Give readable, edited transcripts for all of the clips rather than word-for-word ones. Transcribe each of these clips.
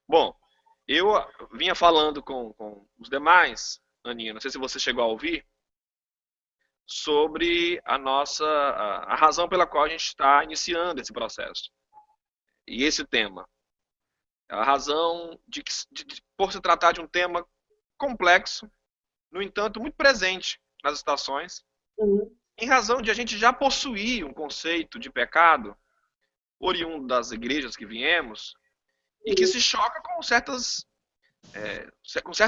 Bom, eu vinha falando com os demais, Aninha, não sei se você chegou a ouvir, sobre a razão pela qual a gente está iniciando esse processo. E esse tema. A razão por se tratar de um tema complexo, no entanto, muito presente nas estações, Uhum. em razão de a gente já possuir um conceito de pecado, oriundo das igrejas que viemos, e que Uhum. se choca com certos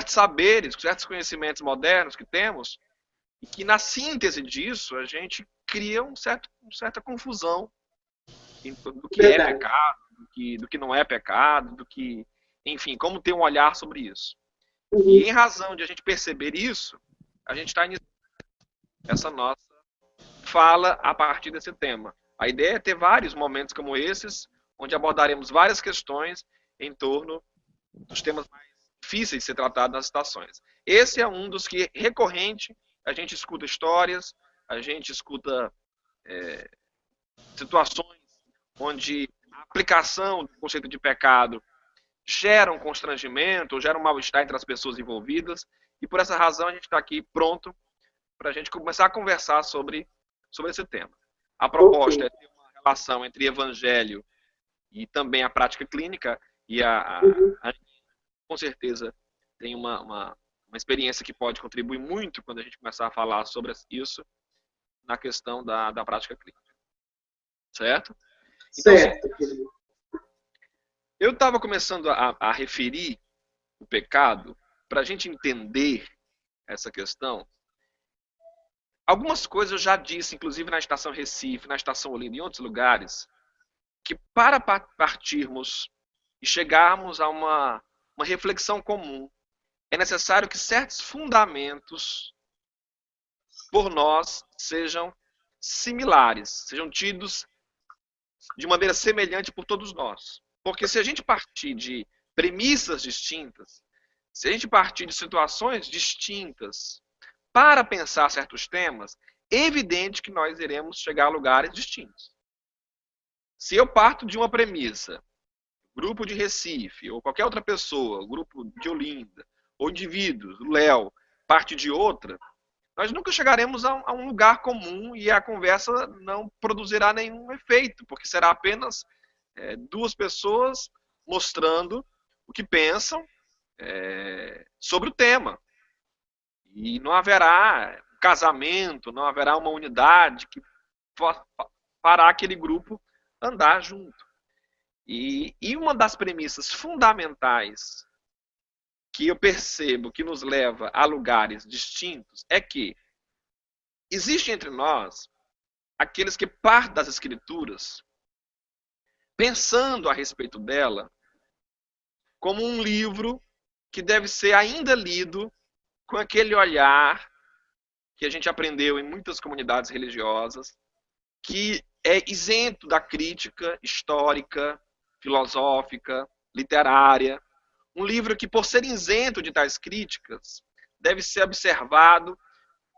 saberes, com certos conhecimentos modernos que temos, e que na síntese disso a gente cria uma certa confusão do que é Verdade. pecado, do que não é pecado, enfim, como ter um olhar sobre isso. E Uhum. em razão de a gente perceber isso, a gente está iniciando essa nossa fala a partir desse tema. A ideia é ter vários momentos como esses, onde abordaremos várias questões em torno dos temas mais difíceis de ser tratados nas estações. Esse é um dos que recorrente a gente escuta histórias, a gente escuta situações onde a aplicação do conceito de pecado gera um constrangimento, ou gera um mal-estar entre as pessoas envolvidas, e por essa razão a gente está aqui pronto para a gente começar a conversar sobre esse tema. A Ok. proposta é ter uma relação entre evangelho e também a prática clínica, e Uhum. com certeza tem uma experiência que pode contribuir muito quando a gente começar a falar sobre isso na questão da prática clínica, certo? Então, assim, Certo, querido. eu estava começando a referir o pecado para a gente entender essa questão. Algumas coisas eu já disse, inclusive na estação Recife, na estação Olinda e em outros lugares, que para partirmos e chegarmos a uma reflexão comum, é necessário que certos fundamentos por nós sejam similares, sejam tidos de maneira semelhante por todos nós. Porque se a gente partir de premissas distintas, se a gente partir de situações distintas para pensar certos temas, é evidente que nós iremos chegar a lugares distintos. Se eu parto de uma premissa, grupo de Recife, ou qualquer outra pessoa, grupo de Olinda, ou indivíduos, o Léo, parte de outra, nós nunca chegaremos a um lugar comum e a conversa não produzirá nenhum efeito, porque será apenas duas pessoas mostrando o que pensam sobre o tema. E não haverá um casamento, não haverá uma unidade que fará aquele grupo andar junto. E uma das premissas fundamentais que eu percebo que nos leva a lugares distintos é que existe entre nós aqueles que partem das escrituras pensando a respeito dela como um livro que deve ser ainda lido com aquele olhar que a gente aprendeu em muitas comunidades religiosas, que é isento da crítica histórica, filosófica, literária. Um livro que, por ser isento de tais críticas, deve ser observado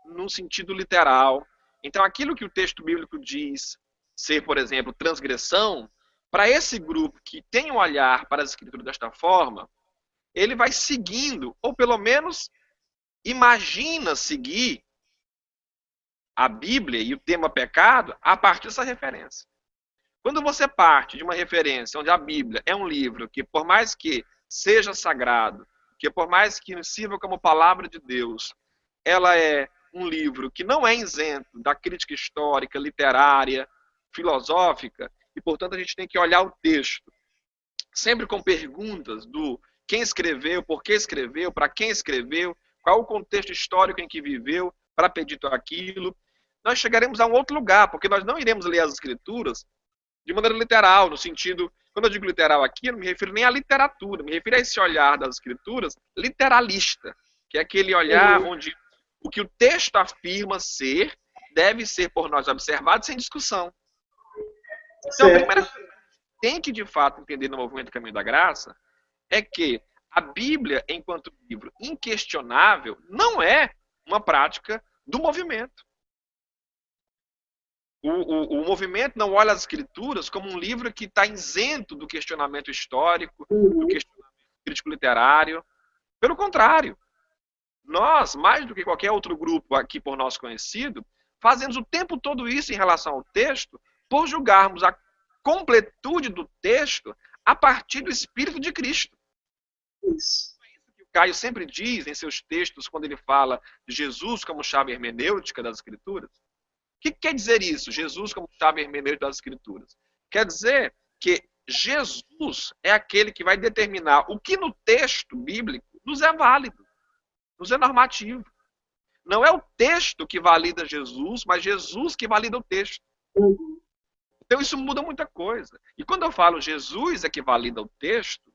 num sentido literal. Então, aquilo que o texto bíblico diz ser, por exemplo, transgressão, para esse grupo que tem um olhar para as escrituras desta forma, ele vai seguindo, ou pelo menos imagina seguir a Bíblia e o tema pecado a partir dessa referência. Quando você parte de uma referência onde a Bíblia é um livro que, por mais que seja sagrado, que por mais que sirva como palavra de Deus, ela é um livro que não é isento da crítica histórica, literária, filosófica, e portanto a gente tem que olhar o texto sempre com perguntas do quem escreveu, por que escreveu, para quem escreveu, qual o contexto histórico em que viveu para pedir aquilo, nós chegaremos a um outro lugar, porque nós não iremos ler as escrituras de maneira literal, no sentido, quando eu digo literal aqui, eu não me refiro nem à literatura, me refiro a esse olhar das escrituras literalista, que é aquele olhar Uhum. onde o que o texto afirma ser deve ser por nós observado sem discussão. Então, a Certo. primeira coisa que tem que de fato entender no movimento Caminho da Graça é que a Bíblia, enquanto livro inquestionável, não é uma prática do movimento. O movimento não olha as escrituras como um livro que está isento do questionamento histórico, do Uhum. questionamento crítico literário. Pelo contrário, nós, mais do que qualquer outro grupo aqui por nós conhecido, fazemos o tempo todo isso em relação ao texto, por julgarmos a completude do texto a partir do Espírito de Cristo. Isso. O Caio sempre diz em seus textos, quando ele fala de Jesus como chave hermenêutica das Escrituras. O que quer dizer isso, Jesus como chave hermenêutica das Escrituras? Quer dizer que Jesus é aquele que vai determinar o que no texto bíblico nos é válido, nos é normativo. Não é o texto que valida Jesus, mas Jesus que valida o texto. Então isso muda muita coisa. E quando eu falo Jesus é que valida o texto,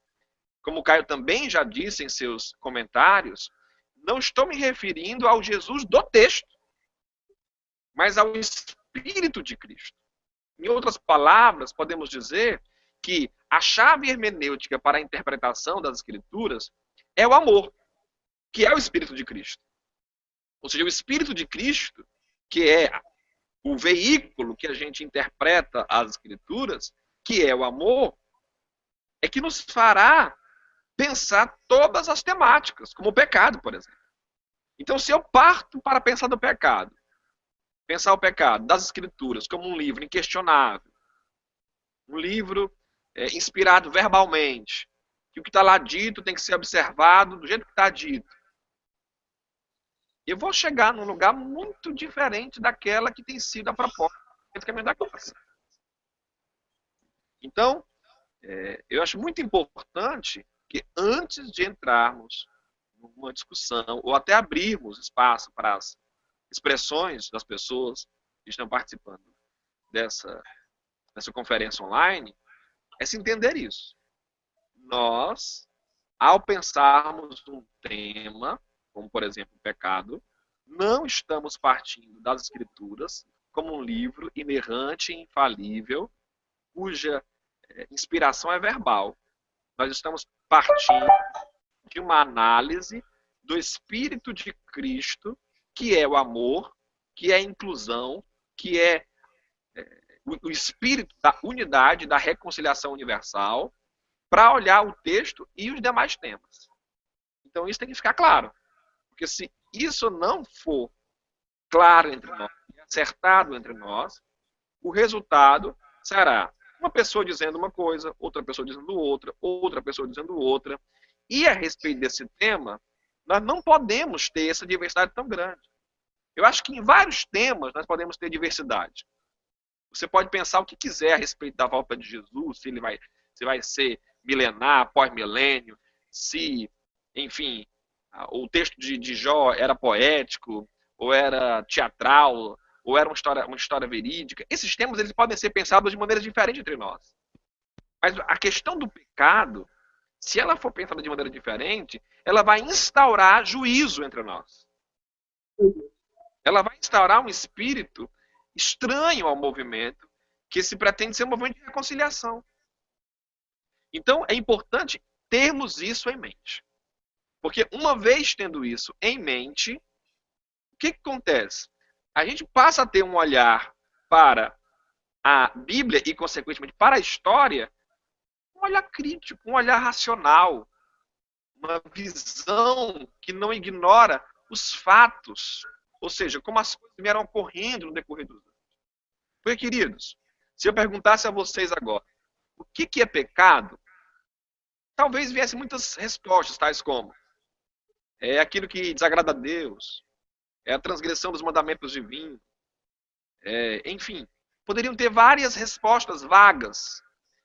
como o Caio também já disse em seus comentários, não estou me referindo ao Jesus do texto, mas ao Espírito de Cristo. Em outras palavras, podemos dizer que a chave hermenêutica para a interpretação das Escrituras é o amor, que é o Espírito de Cristo. Ou seja, o Espírito de Cristo, que é o veículo que a gente interpreta as Escrituras, que é o amor, é que nos fará pensar todas as temáticas, como o pecado, por exemplo. Então, se eu parto para pensar no pecado, pensar o pecado das Escrituras como um livro inquestionável, um livro inspirado verbalmente, que o que está lá dito tem que ser observado do jeito que está dito, eu vou chegar num lugar muito diferente daquela que tem sido a proposta do caminho da graça. Então, eu acho muito importante que antes de entrarmos numa discussão, ou até abrirmos espaço para as expressões das pessoas que estão participando dessa conferência online, é se entender isso. Nós, ao pensarmos um tema, como por exemplo o pecado, não estamos partindo das Escrituras como um livro inerrante e infalível, cuja inspiração é verbal. Nós estamos partindo de uma análise do Espírito de Cristo, que é o amor, que é a inclusão, que é o espírito da unidade, da reconciliação universal, para olhar o texto e os demais temas. Então isso tem que ficar claro. Porque se isso não for claro entre nós, acertado entre nós, o resultado será uma pessoa dizendo uma coisa, outra pessoa dizendo outra, outra pessoa dizendo outra. E a respeito desse tema, nós não podemos ter essa diversidade tão grande. Eu acho que em vários temas nós podemos ter diversidade. Você pode pensar o que quiser a respeito da volta de Jesus, se ele vai ser milenar, pós-milênio, se, enfim, o texto de Jó era poético, ou era teatral, ou era uma história verídica. Esses temas eles podem ser pensados de maneira diferente entre nós. Mas a questão do pecado, se ela for pensada de maneira diferente, ela vai instaurar juízo entre nós. Ela vai instaurar um espírito estranho ao movimento, que se pretende ser um movimento de reconciliação. Então, é importante termos isso em mente. Porque uma vez tendo isso em mente, o que acontece? A gente passa a ter um olhar para a Bíblia e, consequentemente, para a história, um olhar crítico, um olhar racional, uma visão que não ignora os fatos, ou seja, como as coisas vieram ocorrendo no decorrer dos anos. Porque, queridos, se eu perguntasse a vocês agora, o que é pecado? Talvez viessem muitas respostas, tais como é aquilo que desagrada a Deus, é a transgressão dos mandamentos divinos, enfim, poderiam ter várias respostas vagas.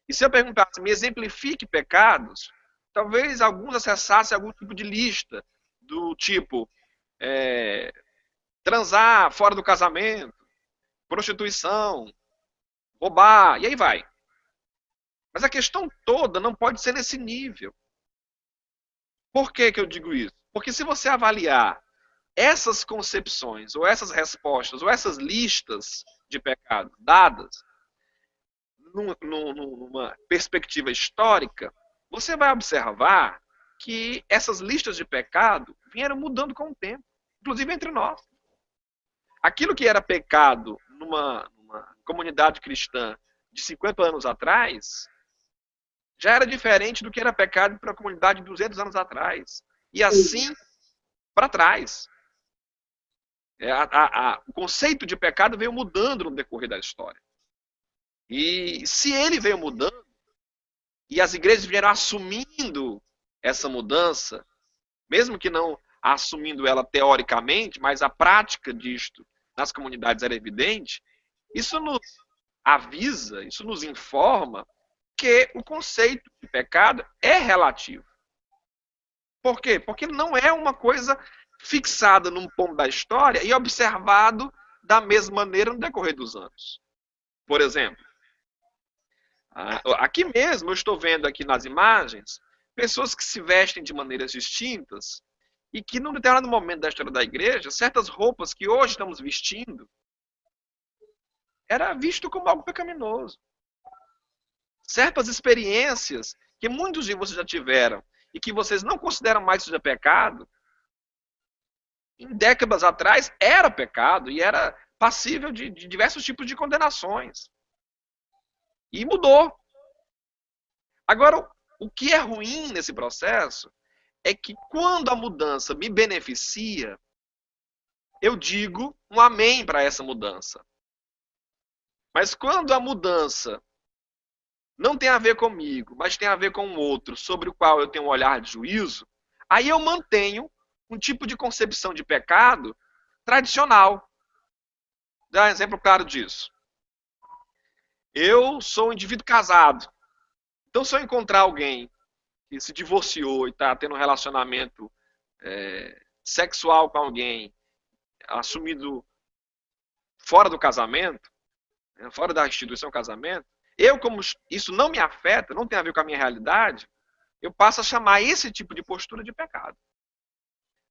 E se eu perguntasse, me exemplifique pecados, talvez alguns acessassem algum tipo de lista, do tipo transar fora do casamento, prostituição, roubar, e aí vai. Mas a questão toda não pode ser nesse nível. Por que eu digo isso? Porque se você avaliar essas concepções, ou essas respostas, ou essas listas de pecados dadas numa perspectiva histórica, você vai observar que essas listas de pecado vieram mudando com o tempo, inclusive entre nós. Aquilo que era pecado numa comunidade cristã de 50 anos atrás, já era diferente do que era pecado para a comunidade de 200 anos atrás. E assim para trás. O conceito de pecado veio mudando no decorrer da história. E se ele veio mudando, e as igrejas vieram assumindo essa mudança, mesmo que não assumindo ela teoricamente, mas a prática disto nas comunidades era evidente, isso nos avisa, isso nos informa que o conceito de pecado é relativo. Por quê? Porque não é uma coisa fixada num ponto da história e observado da mesma maneira no decorrer dos anos. Por exemplo, aqui mesmo eu estou vendo aqui nas imagens pessoas que se vestem de maneiras distintas e que num determinado momento da história da igreja, certas roupas que hoje estamos vestindo era visto como algo pecaminoso. Certas experiências que muitos de vocês já tiveram e que vocês não consideram mais seja pecado, em décadas atrás era pecado e era passível de diversos tipos de condenações. E mudou. Agora, o que é ruim nesse processo é que quando a mudança me beneficia, eu digo um amém para essa mudança. Mas quando a mudança não tem a ver comigo, mas tem a ver com o outro, sobre o qual eu tenho um olhar de juízo, aí eu mantenho um tipo de concepção de pecado tradicional. Dá um exemplo claro disso. Eu sou um indivíduo casado. Então, se eu encontrar alguém que se divorciou e está tendo um relacionamento sexual com alguém assumido fora do casamento, fora da instituição casamento, eu, como isso não me afeta, não tem a ver com a minha realidade, eu passo a chamar esse tipo de postura de pecado.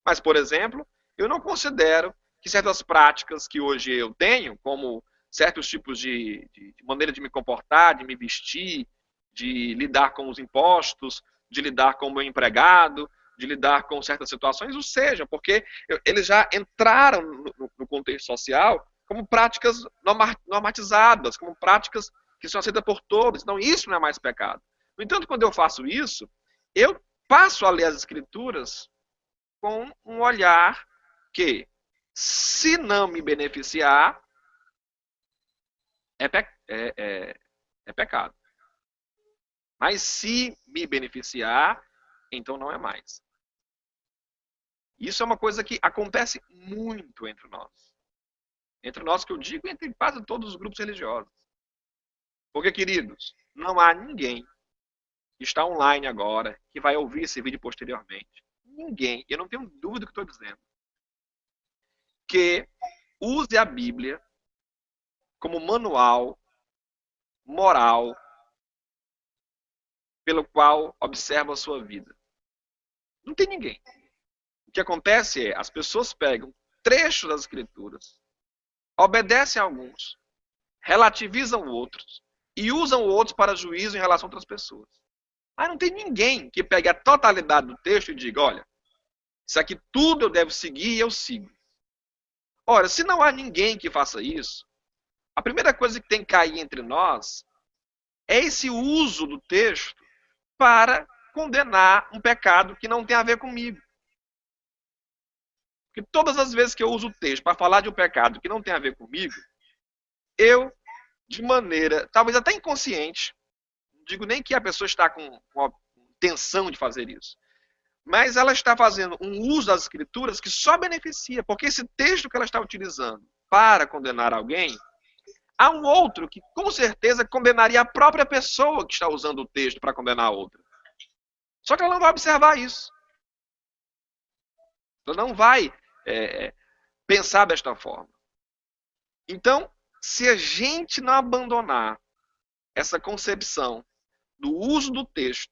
Mas, por exemplo, eu não considero que certas práticas que hoje eu tenho, como certos tipos de maneira de me comportar, de me vestir, de lidar com os impostos, de lidar com o meu empregado, de lidar com certas situações, o seja, porque eles já entraram no contexto social como práticas normatizadas, como práticas que são aceitas por todos. Então, isso não é mais pecado. No entanto, quando eu faço isso, eu passo a ler as Escrituras com um olhar que, se não me beneficiar, é pecado. Mas se me beneficiar, então não é mais. Isso é uma coisa que acontece muito entre nós. Entre nós, que eu digo, entre quase todos os grupos religiosos. Porque, queridos, não há ninguém que está online agora, que vai ouvir esse vídeo posteriormente. Ninguém, eu não tenho dúvida do que estou dizendo, que use a Bíblia como manual moral pelo qual observa a sua vida. Não tem ninguém. O que acontece é, as pessoas pegam trechos das Escrituras, obedecem a alguns, relativizam outros e usam outros para juízo em relação a outras pessoas. Mas não tem ninguém que pegue a totalidade do texto e diga, olha, isso aqui tudo eu devo seguir e eu sigo. Ora, se não há ninguém que faça isso, a primeira coisa que tem que cair entre nós é esse uso do texto para condenar um pecado que não tem a ver comigo. Porque todas as vezes que eu uso o texto para falar de um pecado que não tem a ver comigo, eu, de maneira talvez até inconsciente, não digo nem que a pessoa está com a intenção de fazer isso, mas ela está fazendo um uso das Escrituras que só beneficia, porque esse texto que ela está utilizando para condenar alguém, há um outro que com certeza condenaria a própria pessoa que está usando o texto para condenar a outra. Só que ela não vai observar isso. Ela não vai pensar desta forma. Então, se a gente não abandonar essa concepção do uso do texto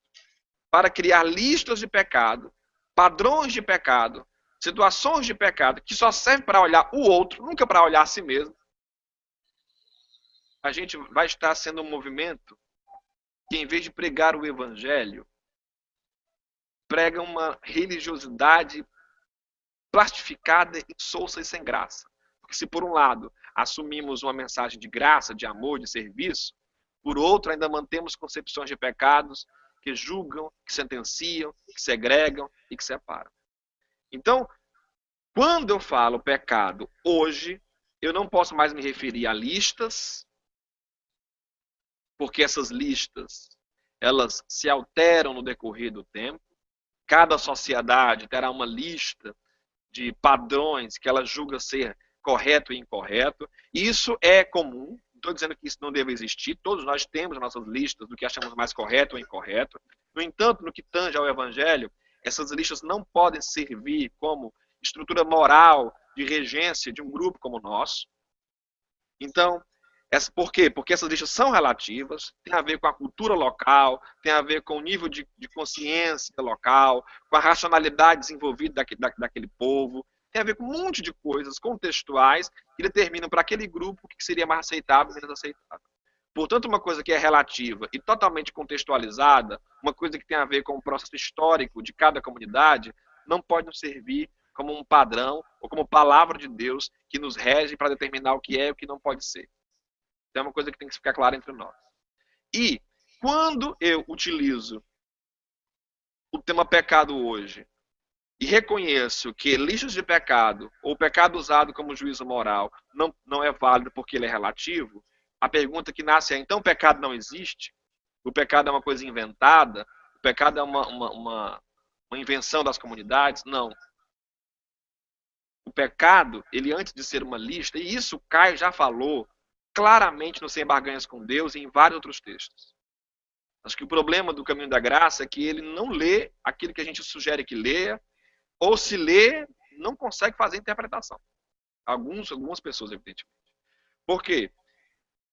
para criar listas de pecado, padrões de pecado, situações de pecado, que só servem para olhar o outro, nunca para olhar a si mesmo, a gente vai estar sendo um movimento que, em vez de pregar o evangelho, prega uma religiosidade plastificada, insolsa e sem graça. Porque se por um lado assumimos uma mensagem de graça, de amor, de serviço, por outro ainda mantemos concepções de pecados que julgam, que sentenciam, que segregam e que separam. Então, quando eu falo pecado hoje, eu não posso mais me referir a listas, porque essas listas, elas se alteram no decorrer do tempo. Cada sociedade terá uma lista de padrões que ela julga ser correto e incorreto. E isso é comum. Não estou dizendo que isso não deve existir. Todos nós temos as nossas listas do que achamos mais correto ou incorreto. No entanto, no que tange ao Evangelho, essas listas não podem servir como estrutura moral de regência de um grupo como o nosso. Então, por quê? Porque essas listas são relativas, tem a ver com a cultura local, tem a ver com o nível de consciência local, com a racionalidade desenvolvida daquele povo, tem a ver com um monte de coisas contextuais que determinam para aquele grupo o que seria mais aceitável e menos aceitável. Portanto, uma coisa que é relativa e totalmente contextualizada, uma coisa que tem a ver com o processo histórico de cada comunidade, não pode nos servir como um padrão ou como palavra de Deus que nos rege para determinar o que é e o que não pode ser. Então é uma coisa que tem que ficar clara entre nós. E quando eu utilizo o tema pecado hoje e reconheço que listas de pecado ou pecado usado como juízo moral não é válido porque ele é relativo, a pergunta que nasce é: então o pecado não existe? O pecado é uma coisa inventada? O pecado é uma invenção das comunidades? Não. O pecado, ele antes de ser uma lista, e isso o Caio já falou claramente no Sem Barganhas com Deus e em vários outros textos. Acho que o problema do Caminho da Graça é que ele não lê aquilo que a gente sugere que leia, ou se lê, não consegue fazer interpretação. Algumas pessoas, evidentemente. Por quê?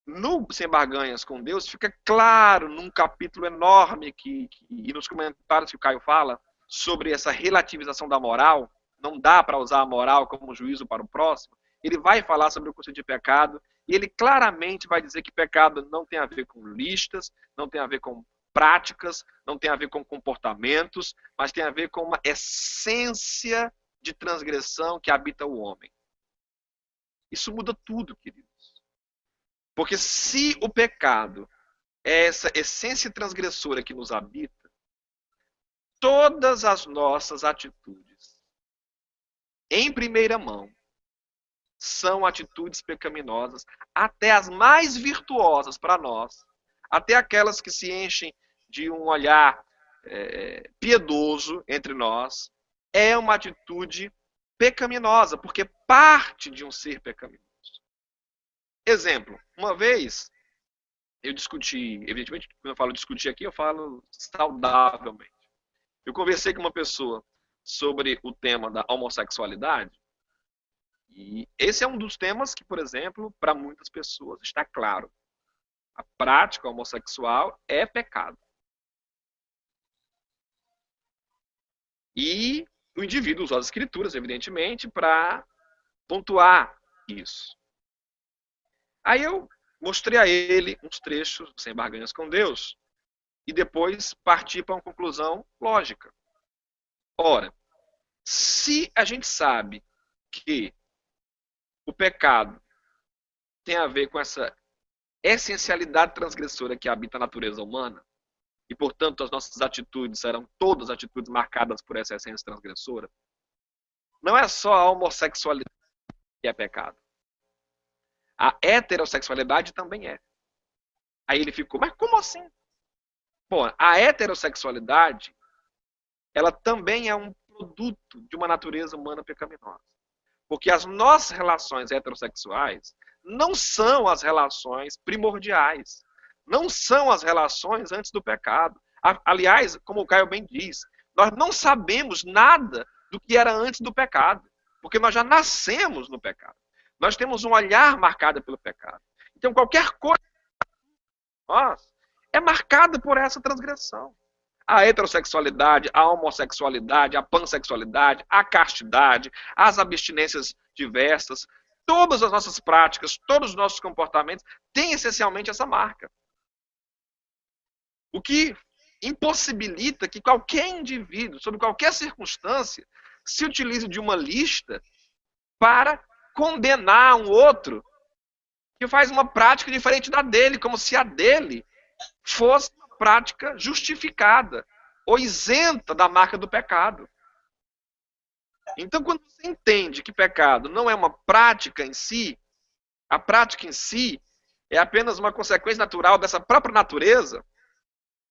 No Sem Barganhas com Deus, fica claro num capítulo enorme e nos comentários que o Caio fala sobre essa relativização da moral, não dá para usar a moral como juízo para o próximo. Ele vai falar sobre o conceito de pecado e ele claramente vai dizer que pecado não tem a ver com listas, não tem a ver com práticas, não tem a ver com comportamentos, mas tem a ver com uma essência de transgressão que habita o homem. Isso muda tudo, queridos. Porque se o pecado é essa essência transgressora que nos habita, todas as nossas atitudes, em primeira mão, são atitudes pecaminosas, até as mais virtuosas para nós, até aquelas que se enchem de um olhar piedoso entre nós, é uma atitude pecaminosa, porque parte de um ser pecaminoso. Exemplo, uma vez eu discuti, evidentemente, quando eu falo discutir aqui, eu falo saudavelmente. Eu conversei com uma pessoa sobre o tema da homossexualidade, e esse é um dos temas que, por exemplo, para muitas pessoas está claro. A prática homossexual é pecado. E o indivíduo usou as escrituras, evidentemente, para pontuar isso. Aí eu mostrei a ele uns trechos Sem Barganhas com Deus e depois parti para uma conclusão lógica. Ora, se a gente sabe que o pecado tem a ver com essa essencialidade transgressora que habita a natureza humana, e, portanto, as nossas atitudes serão todas atitudes marcadas por essa essência transgressora, não é só a homossexualidade que é pecado. A heterossexualidade também é. Aí ele ficou, mas como assim? Bom, a heterossexualidade, ela também é um produto de uma natureza humana pecaminosa. Porque as nossas relações heterossexuais não são as relações primordiais. Não são as relações antes do pecado. Aliás, como o Caio bem diz, nós não sabemos nada do que era antes do pecado. Porque nós já nascemos no pecado. Nós temos um olhar marcado pelo pecado. Então, qualquer coisa nós é marcada por essa transgressão. A heterossexualidade, a homossexualidade, a pansexualidade, a castidade, as abstinências diversas, todas as nossas práticas, todos os nossos comportamentos têm essencialmente essa marca. O que impossibilita que qualquer indivíduo, sob qualquer circunstância, se utilize de uma lista para condenar um outro que faz uma prática diferente da dele, como se a dele fosse uma prática justificada ou isenta da marca do pecado. Então, quando você entende que pecado não é uma prática em si, a prática em si é apenas uma consequência natural dessa própria natureza,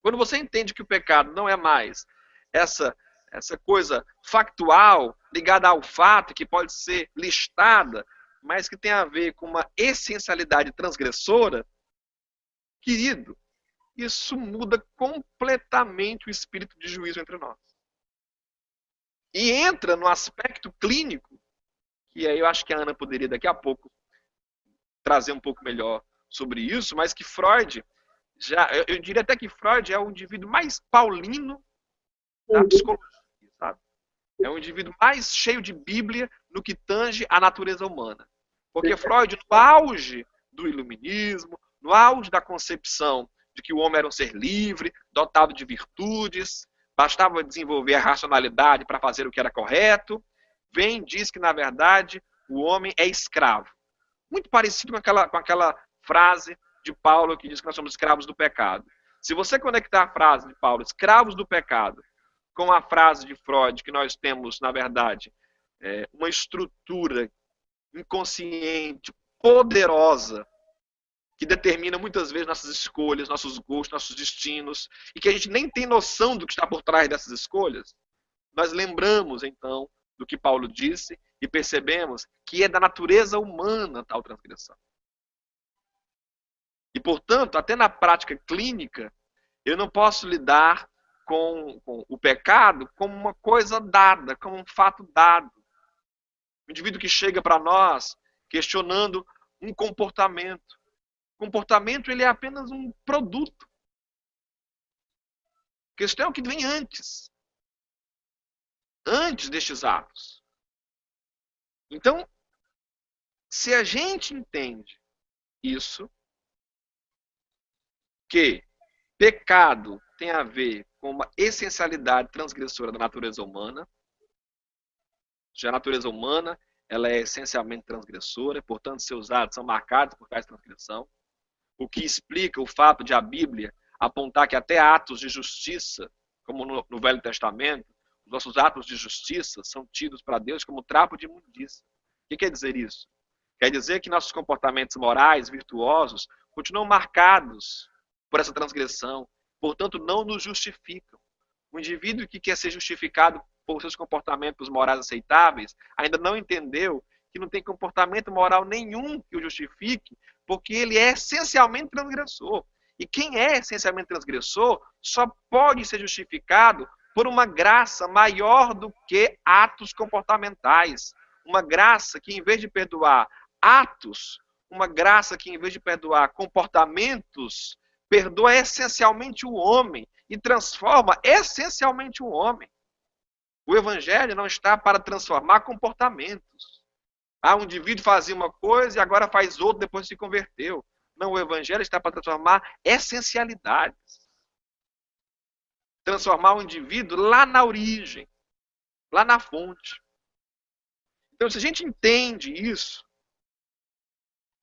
quando você entende que o pecado não é mais essa coisa factual ligada ao fato que pode ser listada, mas que tem a ver com uma essencialidade transgressora, querido, isso muda completamente o espírito de juízo entre nós. E entra no aspecto clínico, que aí eu acho que a Ana poderia daqui a pouco trazer um pouco melhor sobre isso, mas que Freud, eu diria até que Freud é o indivíduo mais paulino da psicologia, sabe? É um indivíduo mais cheio de Bíblia no que tange a natureza humana. Porque Freud, no auge do iluminismo, no auge da concepção de que o homem era um ser livre, dotado de virtudes, bastava desenvolver a racionalidade para fazer o que era correto, vem e diz que, na verdade, o homem é escravo. Muito parecido com aquela frase de Paulo que diz que nós somos escravos do pecado. Se você conectar a frase de Paulo, escravos do pecado, com a frase de Freud, que nós temos, na verdade, uma estrutura inconsciente, poderosa, que determina muitas vezes nossas escolhas, nossos gostos, nossos destinos, e que a gente nem tem noção do que está por trás dessas escolhas, nós lembramos, então, do que Paulo disse e percebemos que é da natureza humana tal transgressão. E, portanto, até na prática clínica, eu não posso lidar com o pecado como uma coisa dada, como um fato dado. O indivíduo que chega para nós questionando um comportamento. O comportamento ele é apenas um produto. A questão é o que vem antes. Antes destes atos. Então, se a gente entende isso, que pecado tem a ver com uma essencialidade transgressora da natureza humana, já a natureza humana ela é essencialmente transgressora, portanto seus atos são marcados por tais transgressão, o que explica o fato de a Bíblia apontar que até atos de justiça, como no Velho Testamento, os nossos atos de justiça são tidos para Deus como trapo de imundícia. O que quer dizer isso? Quer dizer que nossos comportamentos morais, virtuosos, continuam marcados por essa transgressão, portanto não nos justificam. O indivíduo que quer ser justificado por seus comportamentos morais aceitáveis ainda não entendeu que não tem comportamento moral nenhum que o justifique, porque ele é essencialmente transgressor. E quem é essencialmente transgressor só pode ser justificado por uma graça maior do que atos comportamentais. Uma graça que, em vez de perdoar atos, uma graça que, em vez de perdoar comportamentos, perdoa essencialmente o homem e transforma essencialmente o homem. O evangelho não está para transformar comportamentos. Um indivíduo fazia uma coisa e agora faz outra depois se converteu. Não, o evangelho está para transformar essencialidades. Transformar o indivíduo lá na origem, lá na fonte. Então, se a gente entende isso,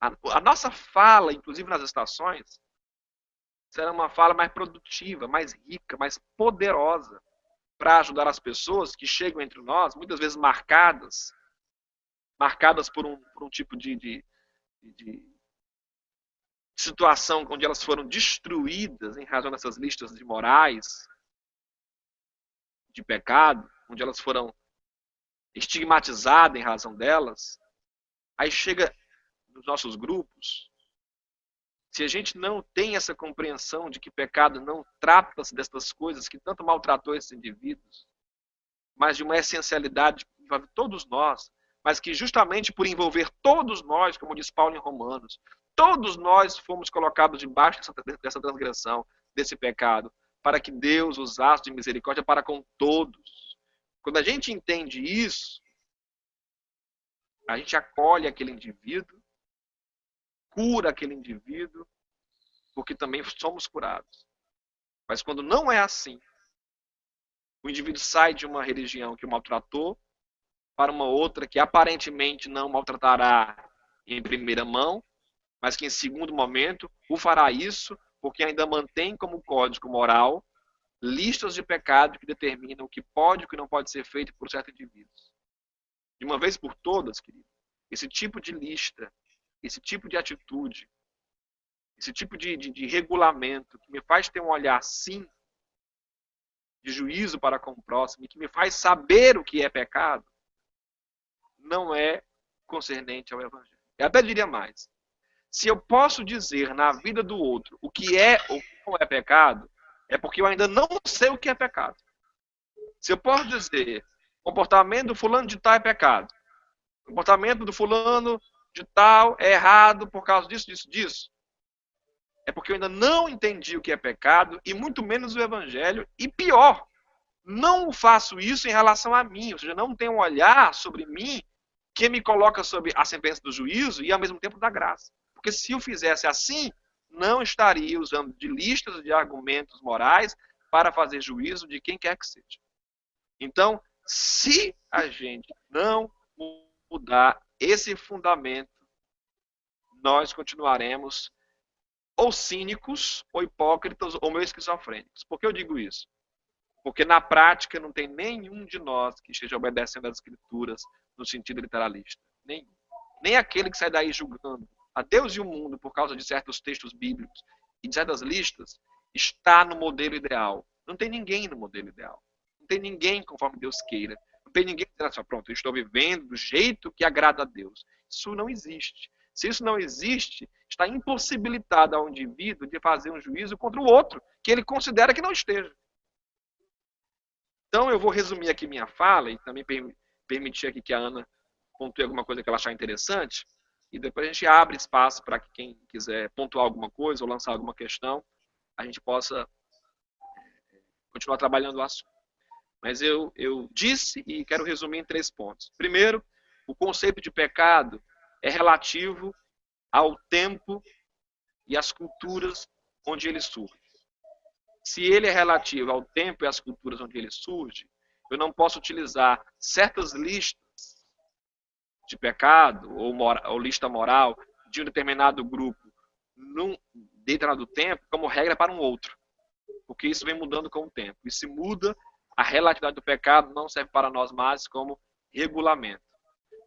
a nossa fala, inclusive nas estações, será uma fala mais produtiva, mais rica, mais poderosa para ajudar as pessoas que chegam entre nós, muitas vezes marcadas por um tipo de situação onde elas foram destruídas em razão dessas listas de morais, de pecado, onde elas foram estigmatizadas em razão delas. Aí chega nos nossos grupos, se a gente não tem essa compreensão de que pecado não trata-se dessas coisas que tanto maltratou esses indivíduos, mas de uma essencialidade que envolve todos nós, mas que justamente por envolver todos nós, como diz Paulo em Romanos, todos nós fomos colocados debaixo dessa transgressão, desse pecado, para que Deus usasse de misericórdia para com todos. Quando a gente entende isso, a gente acolhe aquele indivíduo, cura aquele indivíduo, porque também somos curados. Mas quando não é assim, o indivíduo sai de uma religião que o maltratou para uma outra que aparentemente não maltratará em primeira mão, mas que em segundo momento o fará isso porque ainda mantém como código moral listas de pecado que determinam o que pode e o que não pode ser feito por certos indivíduos. De uma vez por todas, querido, esse tipo de lista, esse tipo de atitude, esse tipo de regulamento que me faz ter um olhar, sim, de juízo para com o próximo e que me faz saber o que é pecado, não é concernente ao Evangelho. Eu até diria mais. Se eu posso dizer na vida do outro o que é ou não é pecado, é porque eu ainda não sei o que é pecado. Se eu posso dizer o comportamento do fulano de tal é pecado, o comportamento do fulano de tal é errado por causa disso, disso, disso, é porque eu ainda não entendi o que é pecado e muito menos o Evangelho. E pior, não faço isso em relação a mim, ou seja, não tenho um olhar sobre mim que me coloca sob a sentença do juízo e ao mesmo tempo da graça. Porque se eu fizesse assim, não estaria usando de listas de argumentos morais para fazer juízo de quem quer que seja. Então, se a gente não mudar esse fundamento, nós continuaremos ou cínicos, ou hipócritas, ou meio esquizofrênicos. Por que eu digo isso? Porque na prática não tem nenhum de nós que esteja obedecendo às escrituras no sentido literalista. Nenhum. Nem aquele que sai daí julgando a Deus e o mundo por causa de certos textos bíblicos e de certas listas está no modelo ideal. Não tem ninguém no modelo ideal. Não tem ninguém conforme Deus queira. Não tem ninguém dizendo assim, pronto, eu estou vivendo do jeito que agrada a Deus. Isso não existe. Se isso não existe, está impossibilitado ao indivíduo de fazer um juízo contra o outro, que ele considera que não esteja. Então, eu vou resumir aqui minha fala e também permitir aqui que a Ana pontue alguma coisa que ela achar interessante. E depois a gente abre espaço para que quem quiser pontuar alguma coisa ou lançar alguma questão, a gente possa continuar trabalhando o assunto. Mas eu disse e quero resumir em 3 pontos. Primeiro, o conceito de pecado é relativo ao tempo e às culturas onde ele surge. Se ele é relativo ao tempo e às culturas onde ele surge, eu não posso utilizar certas listas de pecado ou lista moral de um determinado grupo num determinado tempo como regra para um outro. Porque isso vem mudando com o tempo. E se muda, a relatividade do pecado não serve para nós mais como regulamento.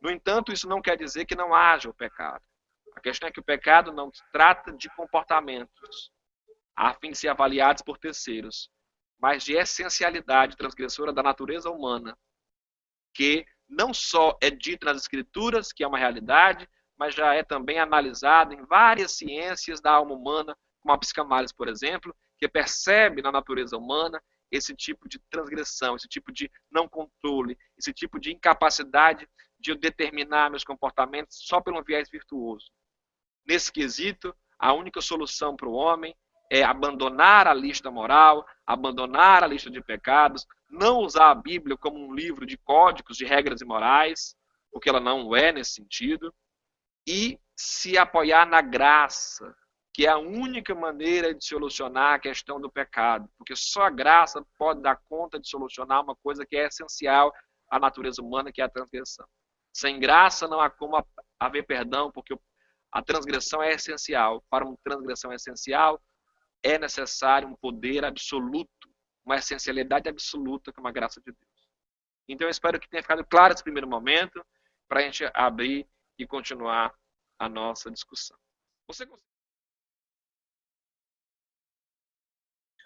No entanto, isso não quer dizer que não haja o pecado. A questão é que o pecado não trata de comportamentos a fim de ser avaliados por terceiros, mas de essencialidade transgressora da natureza humana, que não só é dito nas Escrituras, que é uma realidade, mas já é também analisado em várias ciências da alma humana, como a psicanálise, por exemplo, que percebe na natureza humana esse tipo de transgressão, esse tipo de não controle, esse tipo de incapacidade de eu determinar meus comportamentos só pelo viés virtuoso. Nesse quesito, a única solução para o homem é abandonar a lista moral, abandonar a lista de pecados, não usar a Bíblia como um livro de códigos, de regras e morais, porque ela não é nesse sentido, e se apoiar na graça, que é a única maneira de solucionar a questão do pecado, porque só a graça pode dar conta de solucionar uma coisa que é essencial à natureza humana, que é a transgressão. Sem graça não há como haver perdão, porque a transgressão é essencial. Para uma transgressão essencial, é necessário um poder absoluto, uma essencialidade absoluta, como a graça de Deus. Então eu espero que tenha ficado claro esse primeiro momento, para a gente abrir e continuar a nossa discussão.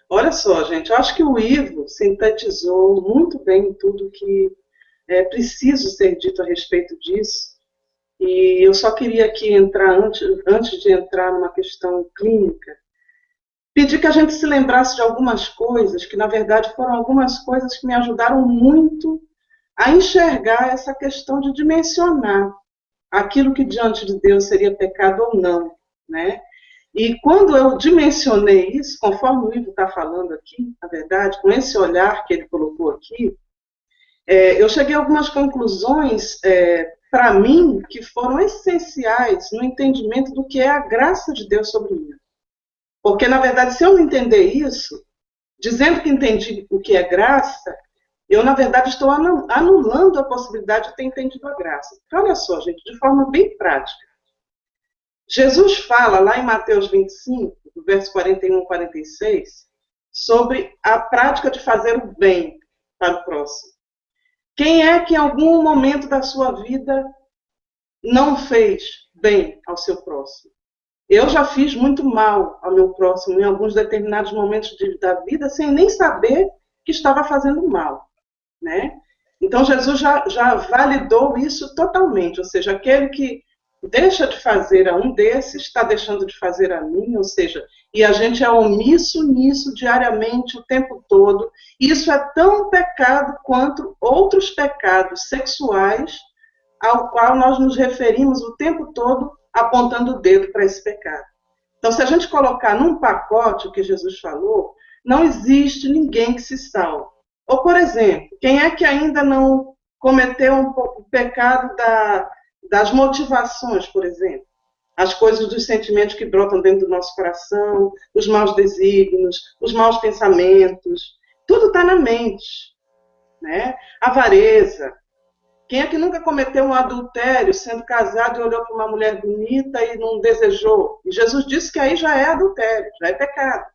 Olha só, gente, eu acho que o Ivo sintetizou muito bem tudo que é preciso ser dito a respeito disso. E eu só queria aqui entrar, antes de entrar numa questão clínica, pedir que a gente se lembrasse de algumas coisas, que na verdade foram algumas coisas que me ajudaram muito a enxergar essa questão de dimensionar aquilo que diante de Deus seria pecado ou não, né? E quando eu dimensionei isso, conforme o Ivo está falando aqui, na verdade, com esse olhar que ele colocou aqui, eu cheguei a algumas conclusões, para mim, que foram essenciais no entendimento do que é a graça de Deus sobre mim. Porque, na verdade, se eu não entender isso, dizendo que entendi o que é graça, eu, na verdade, estou anulando a possibilidade de ter entendido a graça. Porque, olha só, gente, de forma bem prática. Jesus fala lá em Mateus 25, do verso 41 e 46, sobre a prática de fazer o bem para o próximo. Quem é que em algum momento da sua vida não fez bem ao seu próximo? Eu já fiz muito mal ao meu próximo em alguns determinados momentos da vida, sem nem saber que estava fazendo mal, né? Então, Jesus já validou isso totalmente, ou seja, aquele que deixa de fazer a um desses, está deixando de fazer a mim, ou seja, e a gente é omisso nisso diariamente, o tempo todo. Isso é tão pecado quanto outros pecados sexuais, ao qual nós nos referimos o tempo todo, apontando o dedo para esse pecado. Então, se a gente colocar num pacote o que Jesus falou, não existe ninguém que se salve. Ou, por exemplo, quem é que ainda não cometeu o pecado das motivações, por exemplo? As coisas dos sentimentos que brotam dentro do nosso coração, os maus desígnios, os maus pensamentos, tudo está na mente, né? Avareza. Quem é que nunca cometeu um adultério sendo casado e olhou para uma mulher bonita e não desejou? E Jesus disse que aí já é adultério, já é pecado.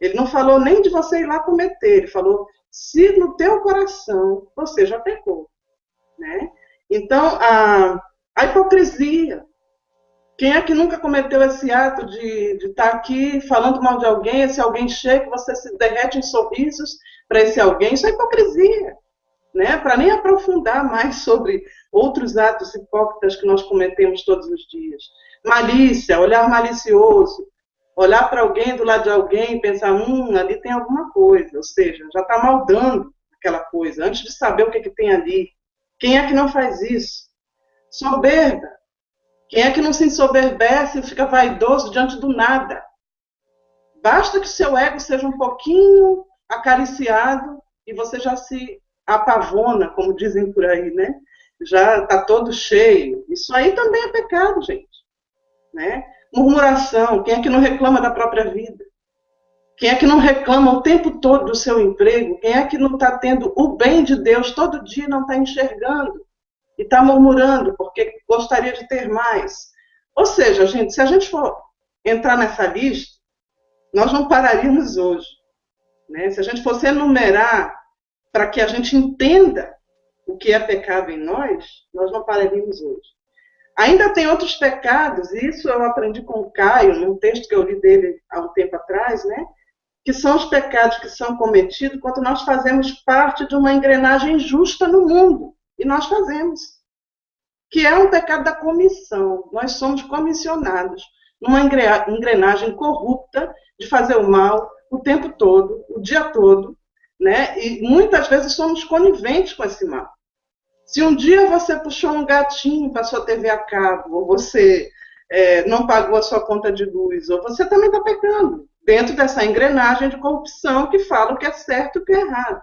Ele não falou nem de você ir lá cometer, ele falou, se no teu coração você já pecou, né? Então, a hipocrisia. Quem é que nunca cometeu esse ato de estar aqui falando mal de alguém, esse alguém chega, você se derrete em sorrisos para esse alguém? Isso é hipocrisia, né? Para nem aprofundar mais sobre outros atos hipócritas que nós cometemos todos os dias. Malícia, olhar malicioso. Olhar para alguém do lado de alguém e pensar, ali tem alguma coisa, ou seja, já está maldando aquela coisa, antes de saber o que tem ali. Quem é que não faz isso? Soberba. Quem é que não se ensoberbece e fica vaidoso diante do nada? Basta que seu ego seja um pouquinho acariciado e você já se apavona, como dizem por aí, né? Já está todo cheio. Isso aí também é pecado, gente, né? Murmuração, quem é que não reclama da própria vida? Quem é que não reclama o tempo todo do seu emprego? Quem é que não está tendo o bem de Deus todo dia e não está enxergando? E está murmurando porque gostaria de ter mais? Ou seja, gente, se a gente for entrar nessa lista, nós não pararíamos hoje, né? Se a gente fosse enumerar para que a gente entenda o que é pecado em nós não pararíamos hoje. Ainda tem outros pecados, e isso eu aprendi com o Caio, num texto que eu li dele há um tempo atrás, né? Que são os pecados que são cometidos quando nós fazemos parte de uma engrenagem justa no mundo. E nós fazemos. Que é um pecado da comissão. Nós somos comissionados numa engrenagem corrupta de fazer o mal o tempo todo, o dia todo, né? E muitas vezes somos coniventes com esse mal. Se um dia você puxou um gatinho para a sua TV a cabo, ou você não pagou a sua conta de luz, ou você também está pecando dentro dessa engrenagem de corrupção que fala o que é certo e o que é errado.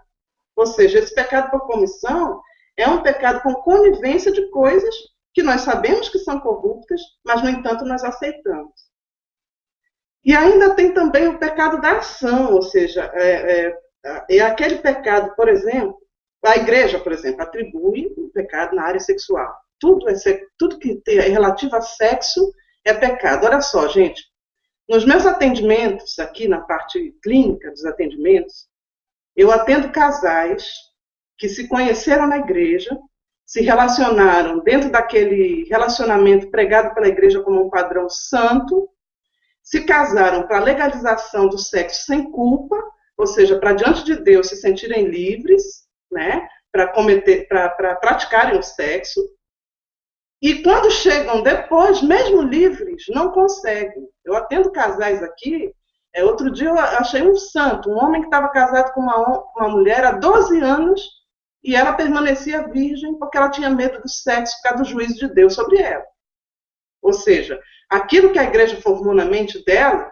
Ou seja, esse pecado por comissão é um pecado com conivência de coisas que nós sabemos que são corruptas, mas, no entanto, nós aceitamos. E ainda tem também o pecado da ação, ou seja, é aquele pecado, por exemplo, a igreja, por exemplo, atribui o pecado na área sexual. Tudo que é relativo a sexo é pecado. Olha só, gente, nos meus atendimentos, aqui na parte clínica dos atendimentos, eu atendo casais que se conheceram na igreja, se relacionaram dentro daquele relacionamento pregado pela igreja como um padrão santo, se casaram para a legalização do sexo sem culpa, ou seja, para diante de Deus se sentirem livres, né, para praticarem o sexo, e quando chegam depois, mesmo livres, não conseguem. Eu atendo casais aqui, outro dia eu achei um santo, um homem que estava casado com uma mulher há 12 anos, e ela permanecia virgem porque ela tinha medo do sexo por causa do juízo de Deus sobre ela. Ou seja, aquilo que a igreja formou na mente dela,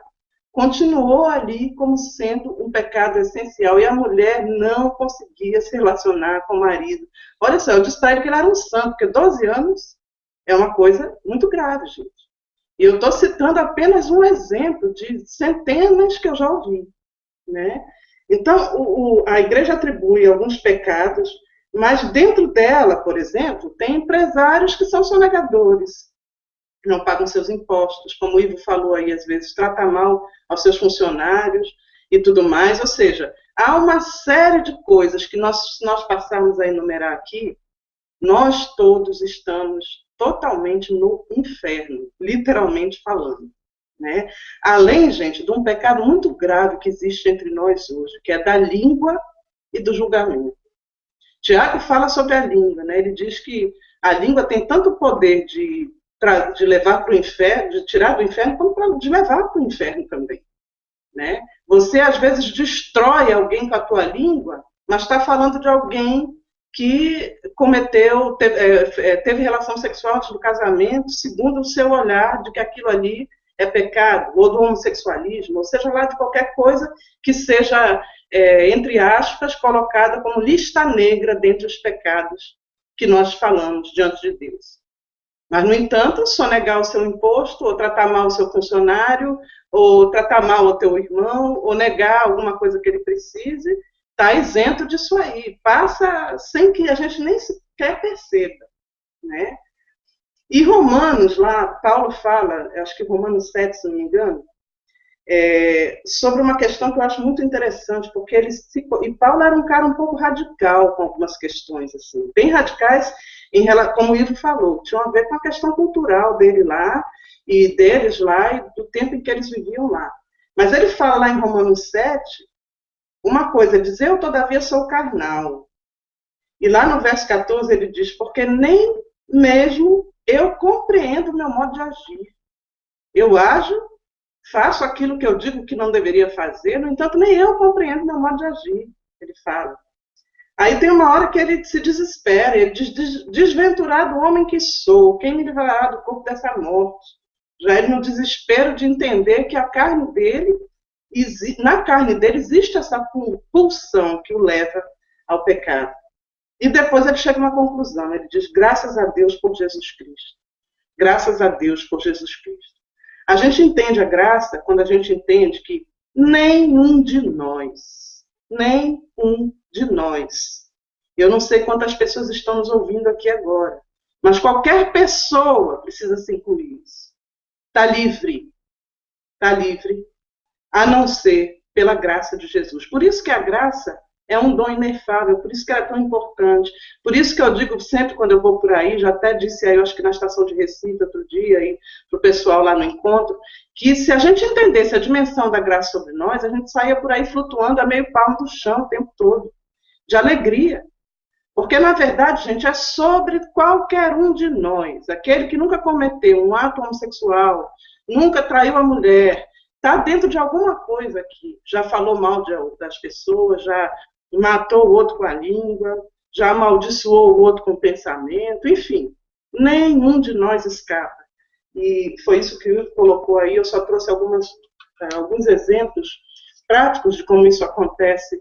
continuou ali como sendo um pecado essencial, e a mulher não conseguia se relacionar com o marido. Olha só, eu disse para ele que ele era um santo, porque 12 anos é uma coisa muito grave, gente. E eu estou citando apenas um exemplo de centenas que eu já ouvi, né? Então, a igreja atribui alguns pecados, mas dentro dela, por exemplo, tem empresários que são sonegadores, não pagam seus impostos, como o Ivo falou aí, às vezes trata mal aos seus funcionários e tudo mais. Ou seja, há uma série de coisas que se nós passarmos a enumerar aqui, nós todos estamos totalmente no inferno, literalmente falando. Né? Além, gente, de um pecado muito grave que existe entre nós hoje, que é da língua e do julgamento. Tiago fala sobre a língua, né? Ele diz que a língua tem tanto poder de levar para o inferno, de tirar do inferno, como de levar para o inferno também. Né? Você, às vezes, destrói alguém com a tua língua, mas está falando de alguém que teve relação sexual antes do casamento, segundo o seu olhar de que aquilo ali é pecado, ou do homossexualismo, ou seja lá de qualquer coisa que seja, entre aspas, colocada como lista negra dentre os pecados que nós falamos diante de Deus. Mas, no entanto, sonegar o seu imposto, ou tratar mal o seu funcionário, ou tratar mal o teu irmão, ou negar alguma coisa que ele precise, está isento disso aí. Passa sem que a gente nem sequer perceba. Né? E Romanos, lá, Paulo fala, acho que Romanos 7, se não me engano, sobre uma questão que eu acho muito interessante, porque e Paulo era um cara um pouco radical com algumas questões, assim, bem radicais, como o Ivo falou, tinham a ver com a questão cultural dele lá, e deles lá, e do tempo em que eles viviam lá. Mas ele fala lá em Romanos 7, uma coisa, ele diz, eu todavia sou carnal. E lá no verso 14 ele diz, porque nem mesmo eu compreendo o meu modo de agir. Eu ajo, faço aquilo que eu digo que não deveria fazer, no entanto, nem eu compreendo o meu modo de agir, ele fala. Aí tem uma hora que ele se desespera, ele diz, desventurado homem que sou, quem me livrará do corpo dessa morte? Já ele no desespero de entender que na carne dele existe essa pulsão que o leva ao pecado. E depois ele chega a uma conclusão, ele diz, graças a Deus por Jesus Cristo. Graças a Deus por Jesus Cristo. A gente entende a graça quando a gente entende que nenhum de nós, eu não sei quantas pessoas estão nos ouvindo aqui agora, mas qualquer pessoa precisa se incluir isso. Está livre, a não ser pela graça de Jesus. Por isso que a graça é um dom inefável, por isso que ela é tão importante. Por isso que eu digo sempre quando eu vou por aí, já até disse aí, eu acho que na estação de Recife, outro dia, para o pessoal lá no encontro, que se a gente entendesse a dimensão da graça sobre nós, a gente saía por aí flutuando a meio palmo do chão o tempo todo, de alegria. Porque, na verdade, gente, é sobre qualquer um de nós. Aquele que nunca cometeu um ato homossexual, nunca traiu a mulher, está dentro de alguma coisa aqui. Já falou mal das pessoas, já matou o outro com a língua, já amaldiçoou o outro com o pensamento, enfim, nenhum de nós escapa. E foi isso que o Will colocou aí, eu só trouxe alguns exemplos práticos de como isso acontece,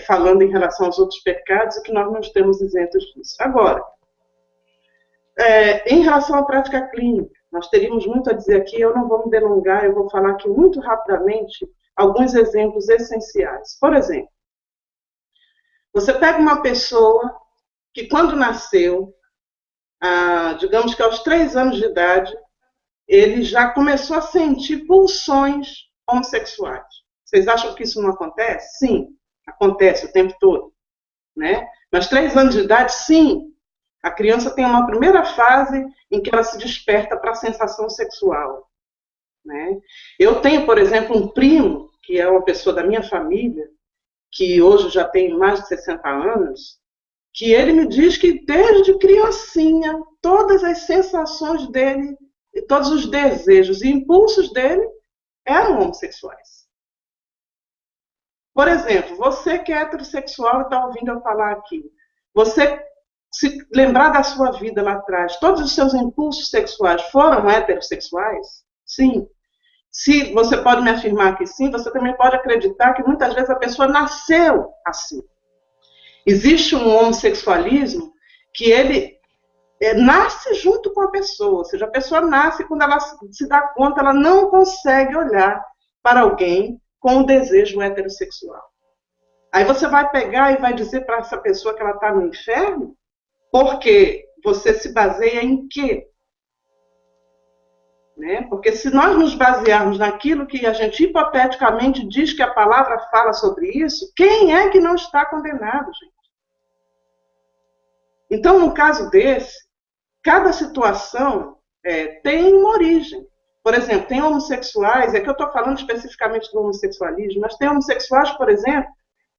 falando em relação aos outros pecados, e que nós não estamos isentos disso. Agora, em relação à prática clínica, nós teríamos muito a dizer aqui, eu não vou me delongar, eu vou falar aqui muito rapidamente alguns exemplos essenciais. Por exemplo, você pega uma pessoa que quando nasceu, digamos que aos 3 anos de idade, ele já começou a sentir pulsões homossexuais. Vocês acham que isso não acontece? Sim, acontece o tempo todo. Né? Mas 3 anos de idade, sim, a criança tem uma primeira fase em que ela se desperta para a sensação sexual. Né? Eu tenho, por exemplo, um primo, que é uma pessoa da minha família, que hoje já tem mais de 60 anos, que ele me diz que desde criancinha, todas as sensações dele, e todos os desejos e impulsos dele eram homossexuais. Por exemplo, você que é heterossexual e está ouvindo eu falar aqui, você se lembrar da sua vida lá atrás, todos os seus impulsos sexuais foram heterossexuais? Sim. Se você pode me afirmar que sim, você também pode acreditar que muitas vezes a pessoa nasceu assim. Existe um homossexualismo que ele nasce junto com a pessoa, ou seja, a pessoa nasce e quando ela se dá conta, ela não consegue olhar para alguém com o desejo heterossexual. Aí você vai pegar e vai dizer para essa pessoa que ela está no inferno, porque você se baseia em quê? né? Porque se nós nos basearmos naquilo que a gente hipoteticamente diz que a palavra fala sobre isso, quem é que não está condenado, gente? Então, no caso desse, cada situação tem uma origem. Por exemplo, tem homossexuais, é que eu estou falando especificamente do homossexualismo, mas tem homossexuais, por exemplo,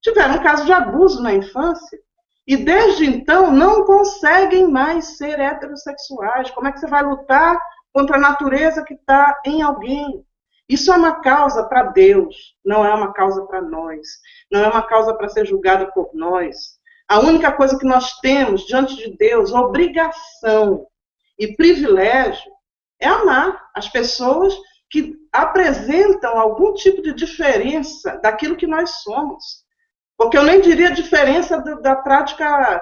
que tiveram um caso de abuso na infância e desde então não conseguem mais ser heterossexuais. Como é que você vai lutar contra a natureza que está em alguém? Isso é uma causa para Deus, não é uma causa para nós, não é uma causa para ser julgada por nós. A única coisa que nós temos diante de Deus, obrigação e privilégio, é amar as pessoas que apresentam algum tipo de diferença daquilo que nós somos. Porque eu nem diria diferença da prática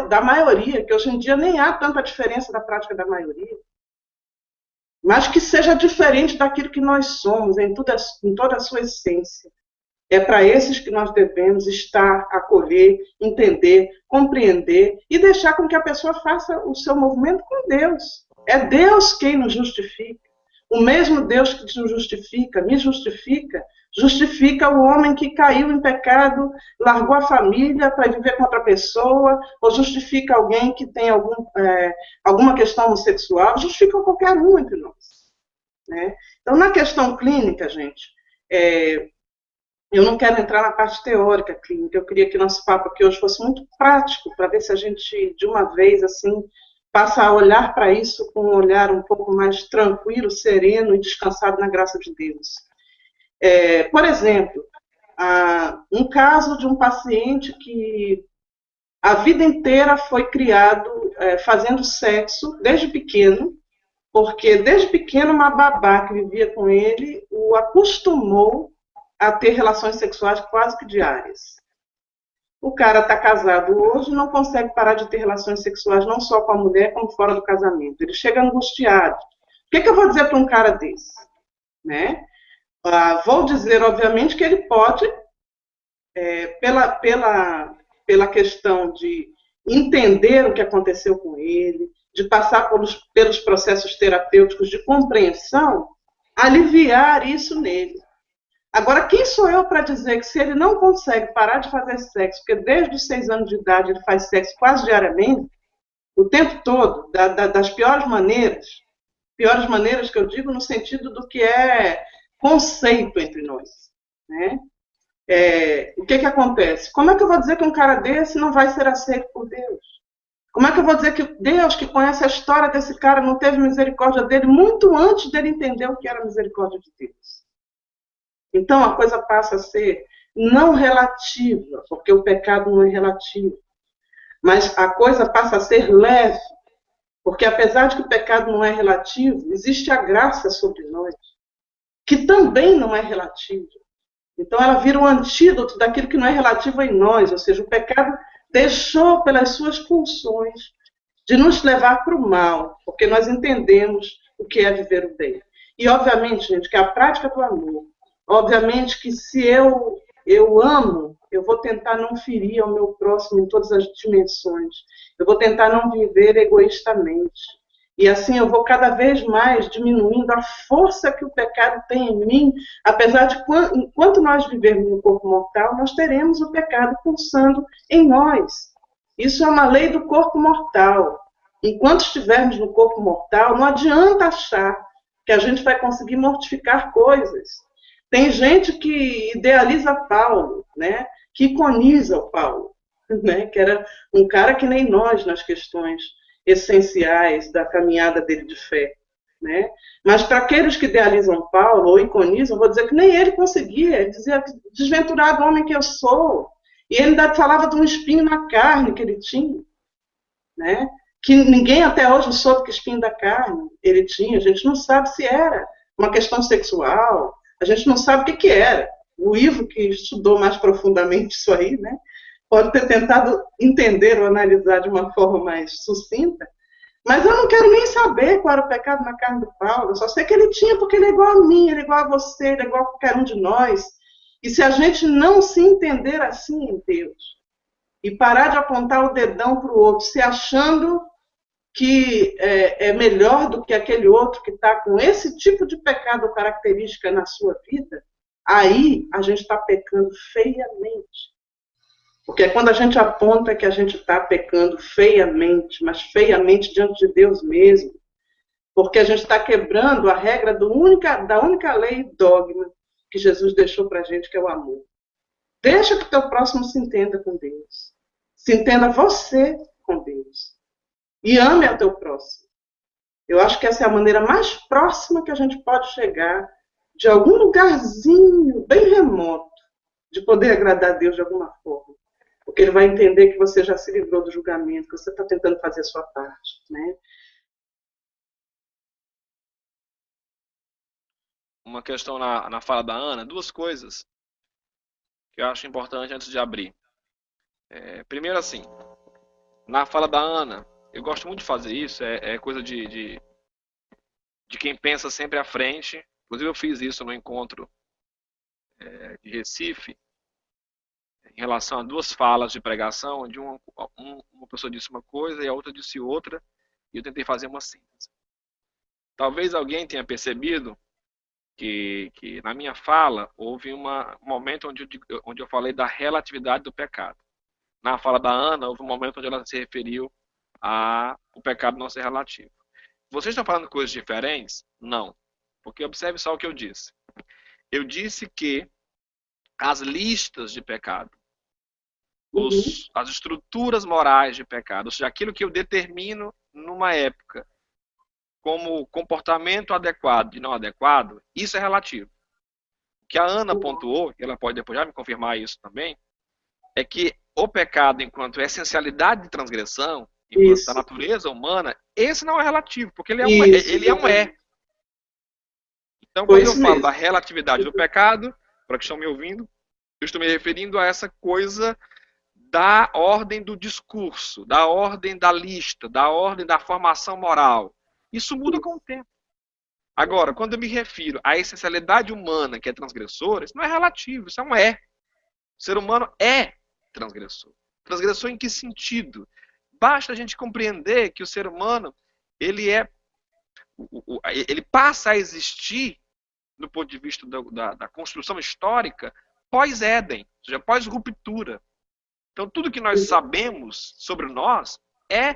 da maioria, que hoje em dia nem há tanta diferença da prática da maioria, mas que seja diferente daquilo que nós somos, em toda a sua essência. É para esses que nós devemos estar, acolher, entender, compreender e deixar com que a pessoa faça o seu movimento com Deus. É Deus quem nos justifica. O mesmo Deus que nos justifica, me justifica, justifica o homem que caiu em pecado, largou a família para viver com outra pessoa, ou justifica alguém que tem alguma questão homossexual, justifica qualquer um entre nós. Né? Então, na questão clínica, gente, eu não quero entrar na parte teórica clínica, eu queria que nosso papo aqui hoje fosse muito prático, para ver se a gente, de uma vez, assim, passa a olhar para isso com um olhar um pouco mais tranquilo, sereno e descansado na graça de Deus. Por exemplo, um caso de um paciente que a vida inteira foi criado fazendo sexo desde pequeno, porque desde pequeno uma babá que vivia com ele o acostumou a ter relações sexuais quase que diárias. O cara está casado hoje e não consegue parar de ter relações sexuais não só com a mulher, como fora do casamento. Ele chega angustiado. O que eu vou dizer para um cara desse? Né? Vou dizer, obviamente, que ele pode, pela questão de entender o que aconteceu com ele, de passar pelos processos terapêuticos de compreensão, aliviar isso nele. Agora, quem sou eu para dizer que se ele não consegue parar de fazer sexo, porque desde os 6 anos de idade ele faz sexo quase diariamente, o tempo todo, das piores maneiras que eu digo no sentido do que é conceito entre nós, né? O que acontece? Como é que eu vou dizer que um cara desse não vai ser aceito por Deus? Como é que eu vou dizer que Deus, que conhece a história desse cara, não teve misericórdia dele muito antes dele entender o que era a misericórdia de Deus? Então a coisa passa a ser não relativa, porque o pecado não é relativo, mas a coisa passa a ser leve, porque apesar de que o pecado não é relativo, existe a graça sobre nós, que também não é relativa. Então ela vira um antídoto daquilo que não é relativo em nós, ou seja, o pecado deixou pelas suas funções de nos levar para o mal, porque nós entendemos o que é viver o bem. E obviamente, gente, que a prática do amor, obviamente que se eu amo, eu vou tentar não ferir ao meu próximo em todas as dimensões. Eu vou tentar não viver egoístamente. E assim eu vou cada vez mais diminuindo a força que o pecado tem em mim, apesar de enquanto nós vivermos no corpo mortal, nós teremos o pecado pulsando em nós. Isso é uma lei do corpo mortal. Enquanto estivermos no corpo mortal, não adianta achar que a gente vai conseguir mortificar coisas. Tem gente que idealiza Paulo, né? Que iconiza o Paulo, né? Que era um cara que nem nós nas questões essenciais da caminhada dele de fé. Né? Mas para aqueles que idealizam Paulo ou iconizam, vou dizer que nem ele conseguia. Ele dizia, desventurado homem que eu sou. E ele ainda falava de um espinho na carne que ele tinha. Né? Que ninguém até hoje soube que espinho da carne ele tinha. A gente não sabe se era uma questão sexual. A gente não sabe o que era. O Ivo, que estudou mais profundamente isso aí, né, pode ter tentado entender ou analisar de uma forma mais sucinta, mas eu não quero nem saber qual era o pecado na carne do Paulo. Eu só sei que ele tinha, porque ele é igual a mim, ele é igual a você, ele é igual a qualquer um de nós. E se a gente não se entender assim em Deus, e parar de apontar o dedão para o outro, se achando que é melhor do que aquele outro que está com esse tipo de pecado ou característica na sua vida, aí a gente está pecando feiamente. Porque é quando a gente aponta que a gente está pecando feiamente, mas feiamente diante de Deus mesmo, porque a gente está quebrando a regra da única lei e dogma que Jesus deixou para a gente, que é o amor. Deixa que o teu próximo se entenda com Deus. Se entenda você com Deus. E ame ao teu próximo. Eu acho que essa é a maneira mais próxima que a gente pode chegar de algum lugarzinho bem remoto de poder agradar a Deus de alguma forma. Porque ele vai entender que você já se livrou do julgamento, que você está tentando fazer a sua parte, né? Uma questão na fala da Ana, duas coisas que eu acho importante antes de abrir. Primeiro, assim, na fala da Ana, eu gosto muito de fazer isso, é coisa de quem pensa sempre à frente. Inclusive, eu fiz isso no encontro de Recife, em relação a duas falas de pregação, onde uma pessoa disse uma coisa e a outra disse outra, e eu tentei fazer uma síntese. Talvez alguém tenha percebido que na minha fala houve um momento onde eu falei da relatividade do pecado. Na fala da Ana, houve um momento onde ela se referiu ao pecado não ser relativo. Vocês estão falando coisas diferentes? Não. Porque observe só o que eu disse. Eu disse que as listas de pecado, as estruturas morais de pecado, ou seja, aquilo que eu determino numa época como comportamento adequado e não adequado, isso é relativo. O que a Ana pontuou, e ela pode depois já me confirmar isso também, é que o pecado, enquanto essencialidade de transgressão, enquanto da natureza humana, esse não é relativo, porque ele é um é. Então, quando eu falo da relatividade do pecado, para que estão me ouvindo, eu estou me referindo a essa coisa da ordem do discurso, da ordem da lista, da ordem da formação moral. Isso muda com o tempo. Agora, quando eu me refiro à essencialidade humana, que é transgressora, isso não é relativo, isso é um é. O ser humano é transgressor. Transgressor em que sentido? Basta a gente compreender que o ser humano ele passa a existir, do ponto de vista da construção histórica, pós-Éden, ou seja, pós-ruptura. Então, tudo que nós sabemos sobre nós é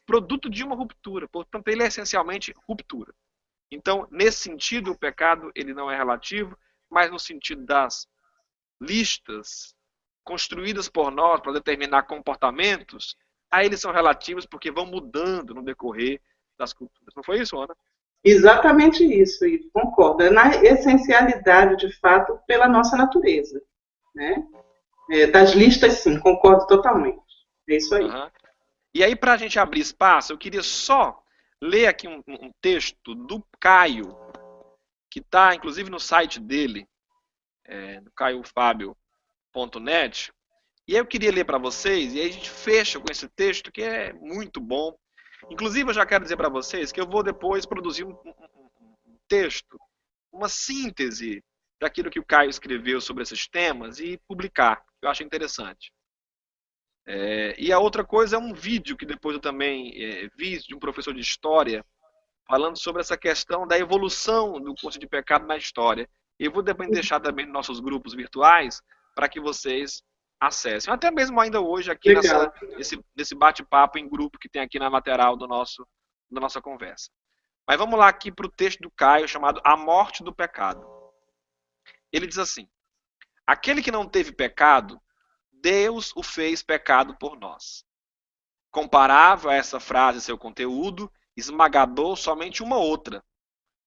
produto de uma ruptura. Portanto, ele é essencialmente ruptura. Então, nesse sentido, o pecado ele não é relativo, mas no sentido das listas construídas por nós para determinar comportamentos, aí eles são relativos porque vão mudando no decorrer das culturas. Não foi isso, Ana? Exatamente isso, Ivo, concordo. É na essencialidade, de fato, pela nossa natureza. Né? Das listas, sim, concordo totalmente. É isso aí. Uhum. E aí, para a gente abrir espaço, eu queria só ler aqui um texto do Caio, que está, inclusive, no site dele, no caiofabio.net. E aí eu queria ler para vocês, e aí a gente fecha com esse texto, que é muito bom. Inclusive, eu já quero dizer para vocês que eu vou depois produzir um texto, uma síntese daquilo que o Caio escreveu sobre esses temas e publicar, que eu acho interessante. E a outra coisa é um vídeo que depois eu também vi de um professor de história falando sobre essa questão da evolução do conceito de pecado na história. Eu vou deixar também nos nossos grupos virtuais para que vocês acessem. Até mesmo ainda hoje aqui nesse bate-papo em grupo que tem aqui na lateral da nossa conversa. Mas vamos lá aqui para o texto do Caio chamado A Morte do Pecado. Ele diz assim: aquele que não teve pecado, Deus o fez pecado por nós. Comparável a essa frase e seu conteúdo, esmagador somente uma outra.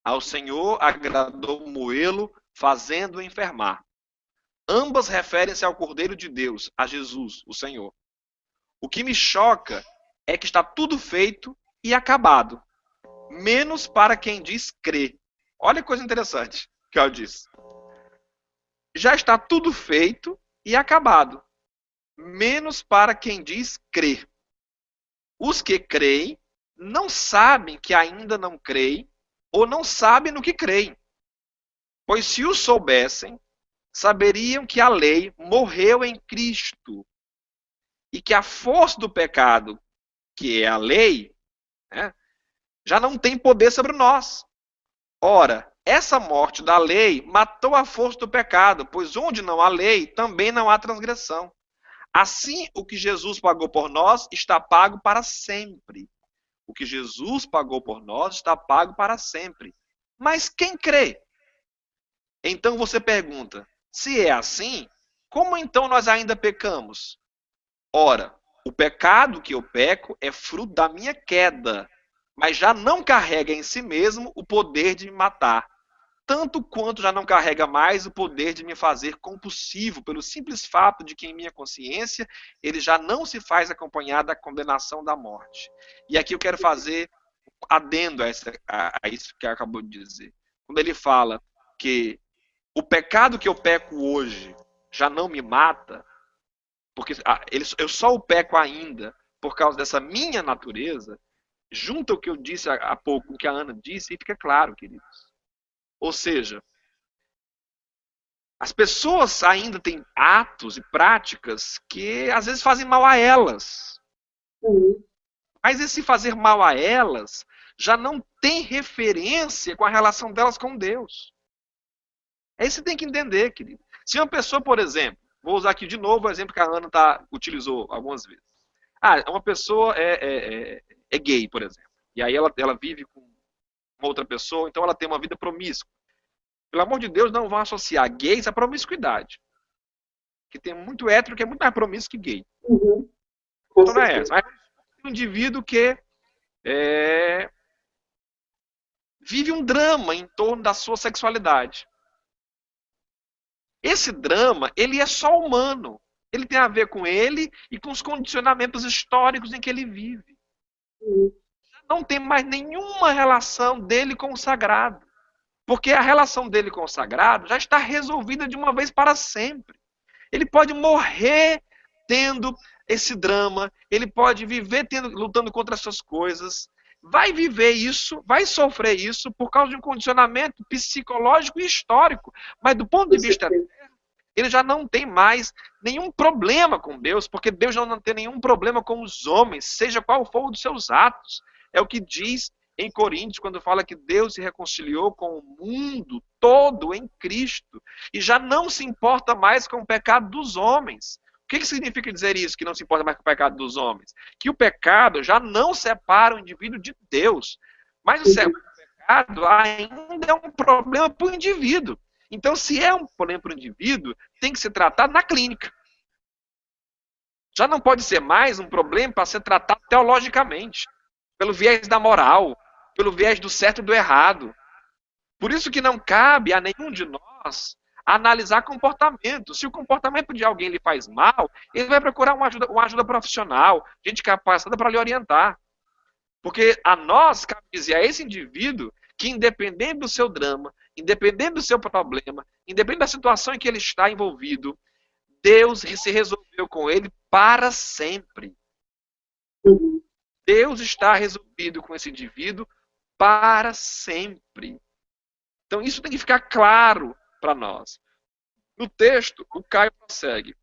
Ao Senhor agradou moê-lo, fazendo-o enfermar. Ambas referem-se ao Cordeiro de Deus, a Jesus, o Senhor. O que me choca é que está tudo feito e acabado, menos para quem diz crer. Olha que coisa interessante que eu disse. Já está tudo feito e acabado, menos para quem diz crer. Os que creem não sabem que ainda não creem ou não sabem no que creem. Pois se o soubessem, saberiam que a lei morreu em Cristo e que a força do pecado, que é a lei, né? Já não tem poder sobre nós. Ora, essa morte da lei matou a força do pecado, pois onde não há lei, também não há transgressão. Assim, o que Jesus pagou por nós está pago para sempre. O que Jesus pagou por nós está pago para sempre. Mas quem crê? Então você pergunta: se é assim, como então nós ainda pecamos? Ora, o pecado que eu peco é fruto da minha queda, mas já não carrega em si mesmo o poder de me matar, tanto quanto já não carrega mais o poder de me fazer compulsivo, pelo simples fato de que em minha consciência ele já não se faz acompanhar da condenação da morte. E aqui eu quero fazer adendo a isso que acabou de dizer. Quando ele fala que o pecado que eu peco hoje já não me mata, porque eu só o peco ainda por causa dessa minha natureza, junta o que eu disse há pouco, o que a Ana disse, e fica claro, queridos. Ou seja, as pessoas ainda têm atos e práticas que às vezes fazem mal a elas. Uhum. Mas esse fazer mal a elas já não tem referência com a relação delas com Deus. É isso que você tem que entender, querido. Se uma pessoa, por exemplo, vou usar aqui de novo o exemplo que a Ana utilizou algumas vezes. Uma pessoa é gay, por exemplo. E aí ela vive com uma outra pessoa, então ela tem uma vida promíscua. Pelo amor de Deus, não vão associar gays à promiscuidade. Que tem muito hétero que é muito mais promíscuo que gay. Uhum. Então não é essa. Mas é um indivíduo que vive um drama em torno da sua sexualidade. Esse drama, ele é só humano. Ele tem a ver com ele e com os condicionamentos históricos em que ele vive. Uhum. Não tem mais nenhuma relação dele com o sagrado. Porque a relação dele com o sagrado já está resolvida de uma vez para sempre. Ele pode morrer tendo esse drama, ele pode viver lutando contra essas coisas, vai viver isso, vai sofrer isso por causa de um condicionamento psicológico e histórico. Mas do ponto de vista eterno, ele já não tem mais nenhum problema com Deus, porque Deus já não tem nenhum problema com os homens, seja qual for o dos seus atos. É o que diz em Coríntios, quando fala que Deus se reconciliou com o mundo todo em Cristo e já não se importa mais com o pecado dos homens. O que significa dizer isso, que não se importa mais com o pecado dos homens? Que o pecado já não separa o indivíduo de Deus, mas o pecado ainda é um problema para o indivíduo. Então, se é um problema para o indivíduo, tem que ser tratado na clínica. Já não pode ser mais um problema para ser tratado teologicamente, pelo viés da moral, pelo viés do certo e do errado. Por isso que não cabe a nenhum de nós analisar comportamento. Se o comportamento de alguém lhe faz mal, ele vai procurar uma ajuda profissional, gente capacitada para lhe orientar. Porque a nós cabe dizer a esse indivíduo que, independente do seu drama, independente do seu problema, independente da situação em que ele está envolvido, Deus se resolveu com ele para sempre. Uhum. Deus está resolvido com esse indivíduo para sempre. Então isso tem que ficar claro para nós. No texto, o Caio prossegue.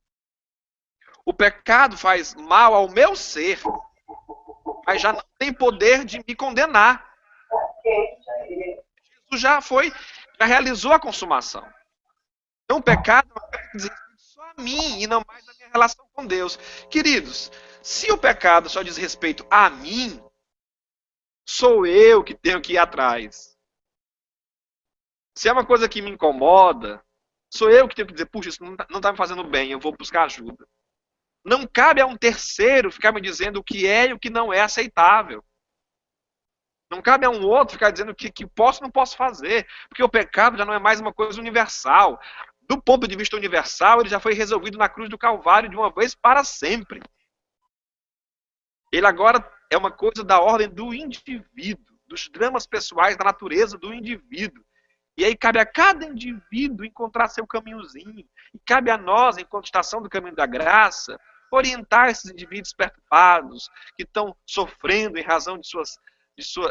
O pecado faz mal ao meu ser, mas já não tem poder de me condenar. Jesus já realizou a consumação. Então o pecado diz só a mim e não mais a minha relação com Deus. Queridos, se o pecado só diz respeito a mim, sou eu que tenho que ir atrás. Se é uma coisa que me incomoda, sou eu que tenho que dizer, puxa, isso não está me fazendo bem, eu vou buscar ajuda. Não cabe a um terceiro ficar me dizendo o que é e o que não é aceitável. Não cabe a um outro ficar dizendo o que posso e não posso fazer. Porque o pecado já não é mais uma coisa universal. Do ponto de vista universal, ele já foi resolvido na cruz do Calvário de uma vez para sempre. Ele agora é uma coisa da ordem do indivíduo, dos dramas pessoais, da natureza do indivíduo. E aí cabe a cada indivíduo encontrar seu caminhozinho. E cabe a nós, enquanto estação do caminho da graça, orientar esses indivíduos perturbados, que estão sofrendo em razão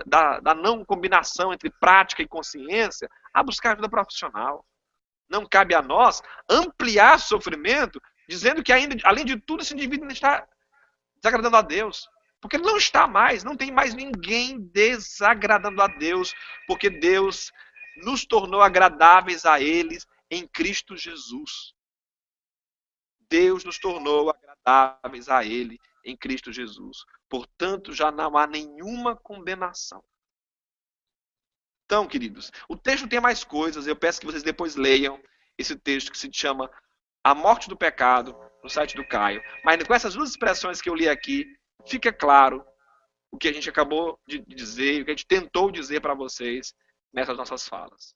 da não combinação entre prática e consciência, a buscar ajuda profissional. Não cabe a nós ampliar o sofrimento, dizendo que, ainda, além de tudo, esse indivíduo está desagradando a Deus. Porque não está mais, não tem mais ninguém desagradando a Deus, porque Deus nos tornou agradáveis a eles em Cristo Jesus. Deus nos tornou agradáveis a Ele em Cristo Jesus. Portanto, já não há nenhuma condenação. Então, queridos, o texto tem mais coisas. Eu peço que vocês depois leiam esse texto que se chama A Morte do Pecado, no site do Caio. Mas com essas duas expressões que eu li aqui, fica claro o que a gente acabou de dizer, o que a gente tentou dizer para vocês nessas nossas falas.